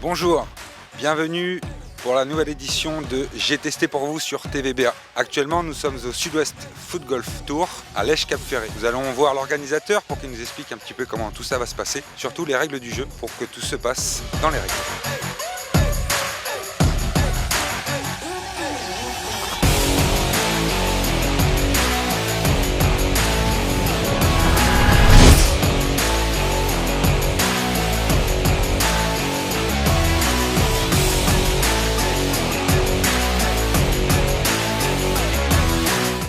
Bonjour, bienvenue pour la nouvelle édition de J'ai testé pour vous sur TVBA. Actuellement, nous sommes au Sud-Ouest Foot Golf Tour à Lèche-Cap-Ferré. Nous allons voir l'organisateur pour qu'il nous explique un petit peu comment tout ça va se passer, surtout les règles du jeu pour que tout se passe dans les règles.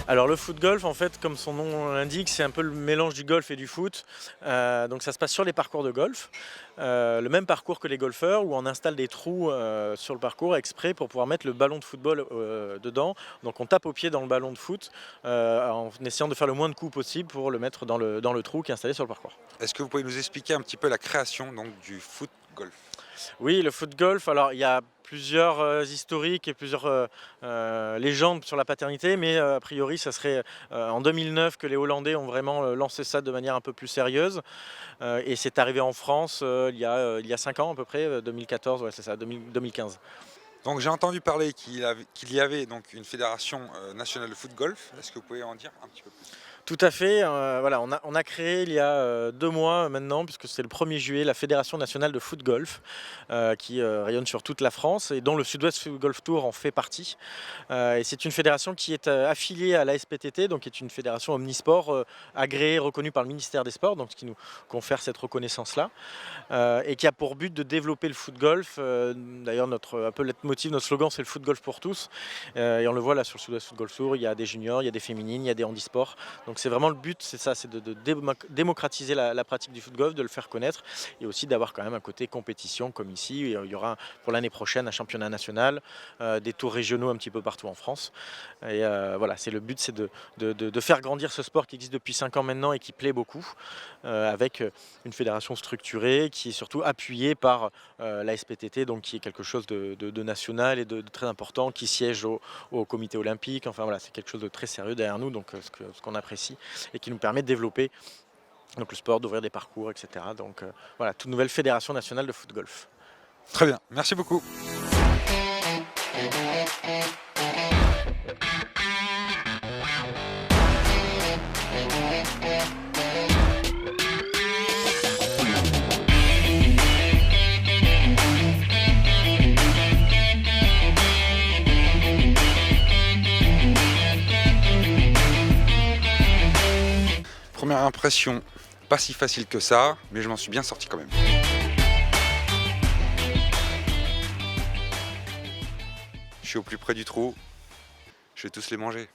Alors le foot golf, en fait, comme son nom l'indique, c'est un peu le mélange du golf et du foot. Donc ça se passe sur les parcours de golf, le même parcours que les golfeurs, où on installe des trous sur le parcours exprès pour pouvoir mettre le ballon de football dedans. Donc on tape au pied dans le ballon de foot en essayant de faire le moins de coups possible pour le mettre dans le trou qui est installé sur le parcours. Est-ce que vous pouvez nous expliquer un petit peu la création du foot golf ? Oui, le foot golf, alors il y a plusieurs historiques et plusieurs légendes sur la paternité, mais a priori ça serait en 2009 que les Hollandais ont vraiment lancé ça de manière un peu plus sérieuse, et c'est arrivé en France il y a 5 ans à peu près, 2014, ouais, c'est ça, 2015. Donc j'ai entendu parler qu'il y avait donc une fédération nationale de foot golf. Est-ce que vous pouvez en dire un petit peu plus ? Tout à fait. Voilà, on a créé il y a 2 mois maintenant, puisque c'est le 1er juillet, la Fédération nationale de foot golf qui rayonne sur toute la France et dont le Sud-Ouest Foot Golf Tour en fait partie. Et c'est une fédération qui est affiliée à l'ASPTT, donc qui est une fédération omnisport agréée, reconnue par le ministère des Sports, donc ce qui nous confère cette reconnaissance-là, et qui a pour but de développer le foot golf. D'ailleurs, un peu leitmotiv, notre slogan, c'est le foot golf pour tous. Et on le voit là sur le Sud-Ouest Foot Golf Tour, il y a des juniors, il y a des féminines, il y a des handisports. Donc c'est vraiment le but, c'est ça, c'est de démocratiser la pratique du foot golf, de le faire connaître et aussi d'avoir quand même un côté compétition comme ici. Il y aura pour l'année prochaine un championnat national, des tours régionaux un petit peu partout en France. Et voilà, c'est le but, c'est de faire grandir ce sport qui existe depuis 5 ans maintenant et qui plaît beaucoup, avec une fédération structurée qui est surtout appuyée par la SPTT, donc qui est quelque chose de national et de très important, qui siège au comité olympique. Enfin voilà, c'est quelque chose de très sérieux derrière nous, donc ce qu'on apprécie et qui nous permet de développer donc, le sport, d'ouvrir des parcours, etc. Donc voilà, toute nouvelle fédération nationale de foot golf. Très bien, merci beaucoup. Première impression, pas si facile que ça, mais je m'en suis bien sorti quand même. Je suis au plus près du trou, je vais tous les manger.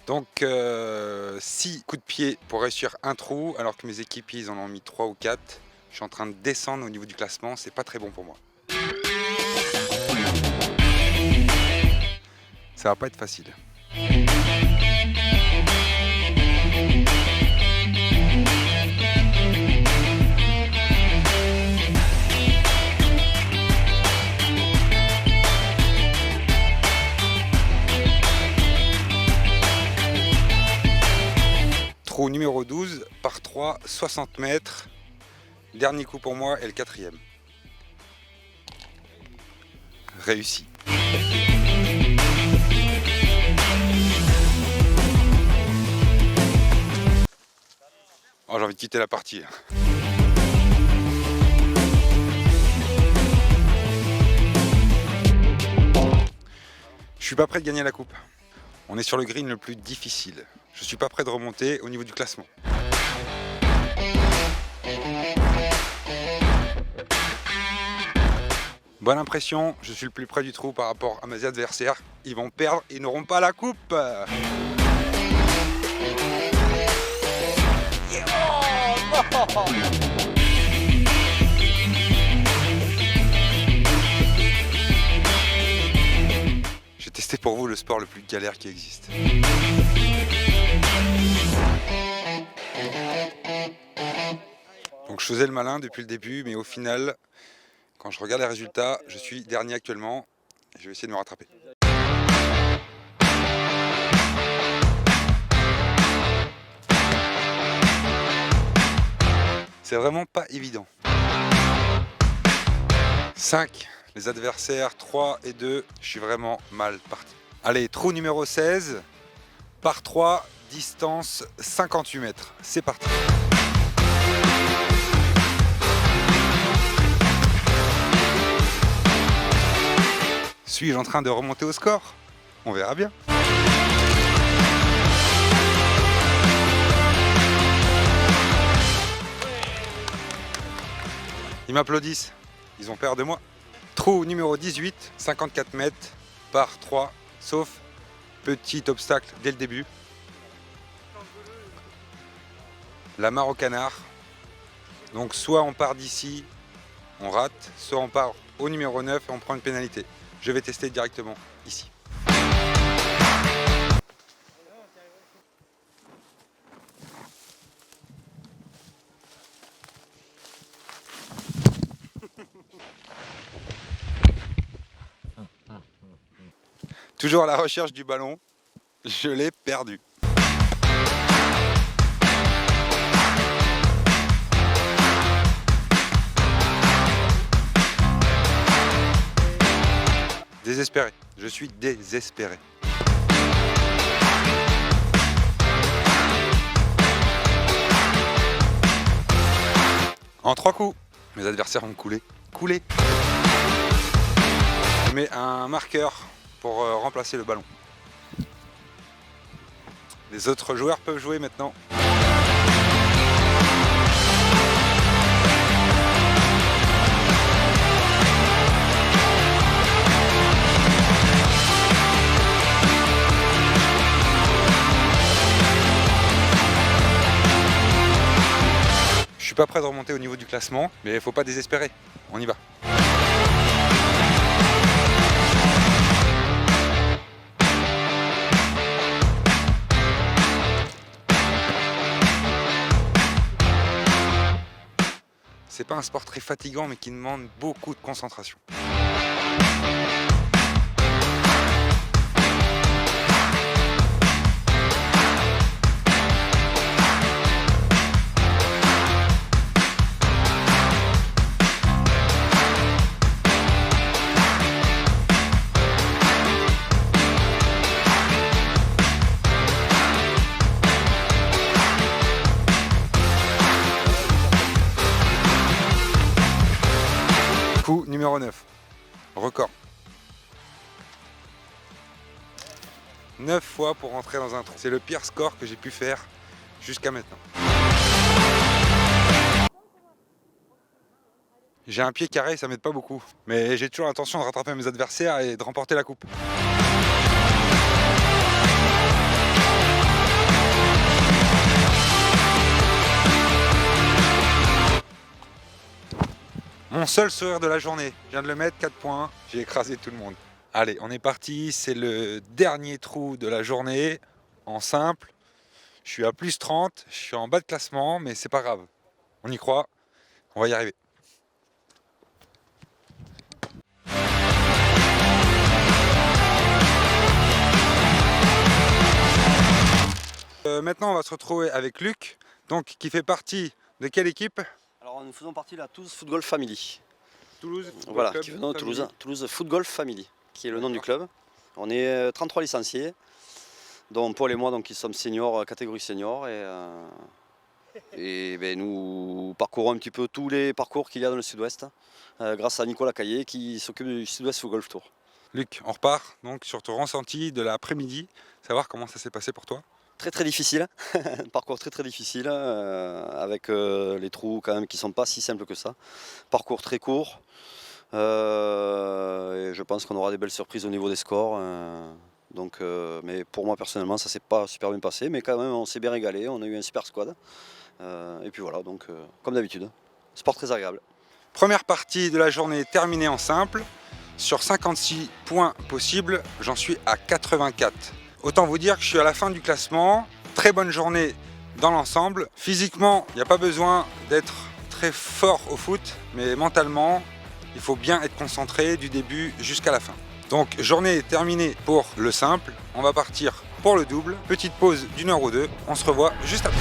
Donc 6 coups de pied pour réussir un trou, alors que mes équipiers ils en ont mis 3 ou 4. Je suis en train de descendre au niveau du classement, c'est pas très bon pour moi. Ça va pas être facile. Trou numéro 12, par 3, 60 mètres. Dernier coup pour moi et le 4e. Réussi. Oh, j'ai envie de quitter la partie. Je suis pas prêt de gagner la coupe. On est sur le green le plus difficile. Je suis pas prêt de remonter au niveau du classement. Bonne impression, je suis le plus près du trou par rapport à mes adversaires. Ils vont perdre, ils n'auront pas la coupe. tester pour vous le sport le plus galère qui existe. Donc je faisais le malin depuis le début, mais au final, quand je regarde les résultats, je suis dernier actuellement. Et je vais essayer de me rattraper. C'est vraiment pas évident. 5, les adversaires 3 et 2, je suis vraiment mal parti. Allez, trou numéro 16, par 3, distance 58 mètres. C'est parti. Suis-je en train de remonter au score? On verra bien. Ils m'applaudissent, ils ont peur de moi. Trou numéro 18, 54 mètres par 3, sauf petit obstacle dès le début. La mare au canard. Donc soit on part d'ici, on rate, soit on part au numéro 9 et on prend une pénalité. Je vais tester directement ici. Toujours à la recherche du ballon, je l'ai perdu. Désespéré, je suis désespéré. En 3 coups, mes adversaires ont coulé. Je mets un marqueur pour remplacer le ballon. Les autres joueurs peuvent jouer maintenant. Je suis pas prêt de remonter au niveau du classement, mais il faut pas désespérer. On y va. C'est pas un sport très fatigant, mais qui demande beaucoup de concentration. Coup numéro 9, record. 9 fois pour rentrer dans un trou. C'est le pire score que j'ai pu faire jusqu'à maintenant. J'ai un pied carré, ça m'aide pas beaucoup. Mais j'ai toujours l'intention de rattraper mes adversaires et de remporter la coupe. Mon seul sourire de la journée, je viens de le mettre, 4 points, j'ai écrasé tout le monde. Allez, on est parti, c'est le dernier trou de la journée, en simple. Je suis à plus 30, je suis en bas de classement, mais c'est pas grave. On y croit, on va y arriver. Maintenant, on va se retrouver avec Luc, donc, qui fait partie de quelle équipe? Alors nous faisons partie de la Toulouse Foot Golf Family. Toulouse Football Voilà, Club qui venons de Family. Toulouse Foot Golf Family, qui est le nom du club. On est 33 licenciés, dont Paul et moi donc, qui sommes seniors, catégorie senior. Et ben, nous parcourons un petit peu tous les parcours qu'il y a dans le sud-ouest, grâce à Nicolas Caillé qui s'occupe du Sud-Ouest Foot Golf Tour. Luc, on repart donc sur ton ressenti de l'après-midi, savoir comment ça s'est passé pour toi. Très très difficile, un parcours très très difficile, avec les trous quand même qui ne sont pas si simples que ça. Parcours très court, et je pense qu'on aura des belles surprises au niveau des scores. Mais pour moi personnellement ça s'est pas super bien passé, mais quand même on s'est bien régalé, on a eu un super squad. Et puis voilà, donc comme d'habitude, sport très agréable. Première partie de la journée terminée en simple. Sur 56 points possibles, j'en suis à 84. Autant vous dire que je suis à la fin du classement. Très bonne journée dans l'ensemble. Physiquement, il n'y a pas besoin d'être très fort au foot, mais mentalement, il faut bien être concentré du début jusqu'à la fin. Donc journée terminée pour le simple, on va partir pour le double. Petite pause d'1 heure ou deux, on se revoit juste après.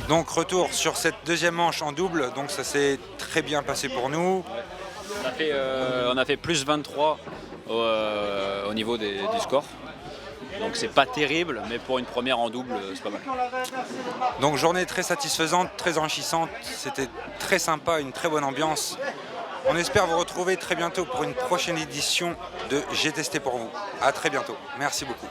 Donc retour sur cette deuxième manche en double, donc ça s'est très bien passé pour nous. On a fait plus 23 au niveau du score. Donc c'est pas terrible, mais pour une première en double, c'est pas mal. Donc journée très satisfaisante, très enrichissante, c'était très sympa, une très bonne ambiance. On espère vous retrouver très bientôt pour une prochaine édition de J'ai testé pour vous. À très bientôt, merci beaucoup.